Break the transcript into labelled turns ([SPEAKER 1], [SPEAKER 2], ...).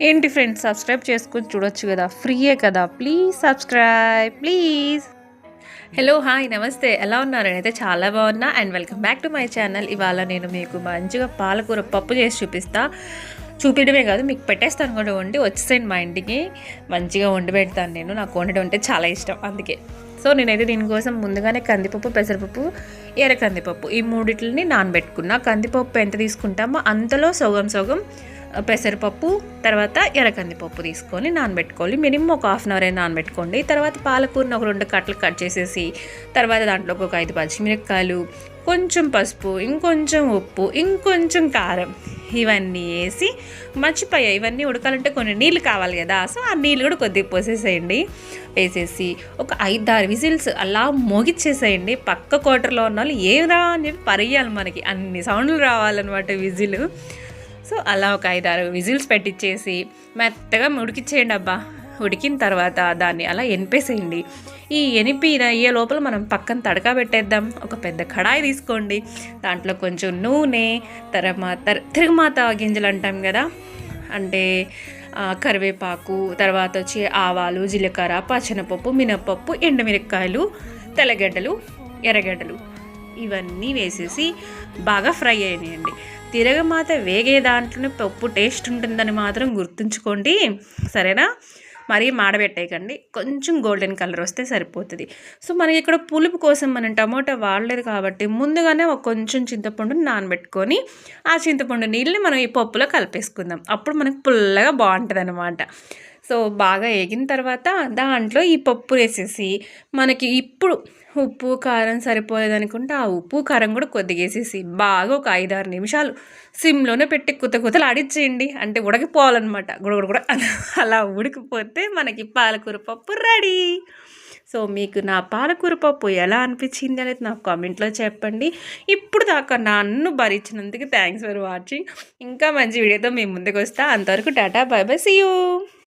[SPEAKER 1] ఏంటి friends, subscribe చేసుకొని చూడొచ్చు కదా, ఫ్రీయే కదా. Please subscribe please. Hello, hi, నమస్తే. ఎలా ఉన్నారు? నేనైతే చాలా బాగున్నా. And welcome back to my channel. ఇవాళ నేను మీకు మంచిగా పాలకూర పప్పు చేసి చూపించడమే కాదు, మీకు పెట్టేస్తాను కూడా. వచ్చేసేయండి మా ఇంటికి, మంచిగా వండి పెడతాను. నాకు వండడం అంటే చాలా ఇష్టం, అందుకే. సో నేనైతే దీనికోసం ముందుగానే కందిపప్పు, పెసరపప్పు, ఎర్ర కందిపప్పు ఈ మూడిట్లని నానబెట్టుకున్నా. కందిపప్పు ఎంత తీసుకుంటామో అంతలో సగం పెసరపప్పు, తర్వాత ఎర్ర కందిపప్పు తీసుకొని నానబెట్టుకోవాలి. మినిమం ఒక హాఫ్ అన్ అవర్ అయినా నానబెట్టుకోండి. తర్వాత పాలకూరను ఒక 2 కట్టలు కట్ చేసేసి, తర్వాత దాంట్లోకి ఒక 5 పచ్చిమిరపకాయలు, కొంచెం పసుపు, ఇంకొంచెం ఉప్పు, ఇంకొంచెం కారం, ఇవన్నీ వేసి మర్చిపోయాయి. ఇవన్నీ ఉడకాలంటే కొన్ని నీళ్ళు కావాలి కదా, సో ఆ నీళ్ళు కూడా కొద్దిగా పోసేసేయండి. వేసేసి ఒక 5-6 విజిల్స్ అలా మోగిచ్చేసేయండి. పక్క క్వార్టర్లో ఉన్న వాళ్ళు ఏరా అని చెప్పి పరిగెయాలి, మనకి అన్ని సౌండ్లు రావాలన్నమాట విజిల్. సో అలా ఒక 5-6 విజిల్స్ పెట్టించేసి మెత్తగా ఉడికిచ్చేయండి. ఉడికిన తర్వాత దాన్ని అలా ఎనిపేసేయండి. ఈ ఎనిపి అయ్యే లోపల మనం పక్కన తడకా పెట్టేద్దాం. ఒక పెద్ద కడాయి తీసుకోండి, దాంట్లో కొంచెం నూనె, తిరుగుమాత గింజలు అంటాం కదా, అంటే కరివేపాకు, తర్వాత వచ్చి ఆవాలు, జీలకర్ర, పచ్చనపప్పు, మినపప్పు, ఎండుమిరపకాయలు, తెల్లగడ్డలు, ఎర్రగడ్డలు, ఇవన్నీ వేసేసి బాగా ఫ్రై అయ్యాయండి. తిరగమాత వేగే దాంట్లోనే పప్పు టేస్ట్ ఉంటుందని మాత్రం గుర్తుంచుకోండి, సరేనా? మరీ మాడబెట్టేయకండి, కొంచెం గోల్డెన్ కలర్ వస్తే సరిపోతుంది. సో మనకి ఇక్కడ పులుపు కోసం మనం టమోటా వాడలేదు కాబట్టి ముందుగానే ఒక కొంచెం చింతపండుని నానబెట్టుకొని ఆ చింతపండు నీళ్ళని మనం ఈ పప్పులో కలిపేసుకుందాం. అప్పుడు మనకు పుల్లగా బాగుంటుంది అన్నమాట. సో బాగా వేగిన తర్వాత దాంట్లో ఈ పప్పు వేసేసి, మనకి ఇప్పుడు ఉప్పు కారం సరిపోలేదనుకుంటే ఆ ఉప్పు కారం కూడా కొద్దిగా వేసేసి బాగా ఒక 5-6 నిమిషాలు సిమ్లోనే పెట్టి కుతలు ఆడిచ్చేయండి. అంటే ఉడకిపోవాలన్నమాట, గుడగుడ అలా ఉడికిపోతే మనకి పాలకూర పప్పు రెడీ. సో మీకు నా పాలకూర పప్పు ఎలా అనిపించింది అనేది నాకు కామెంట్లో చెప్పండి. ఇప్పుడు దాకా నన్ను భరించినందుకు థ్యాంక్స్ ఫర్ వాచింగ్. ఇంకా మంచి వీడియోతో మీ ముందుకు వస్తా. అంతవరకు tata, bye bye, see you.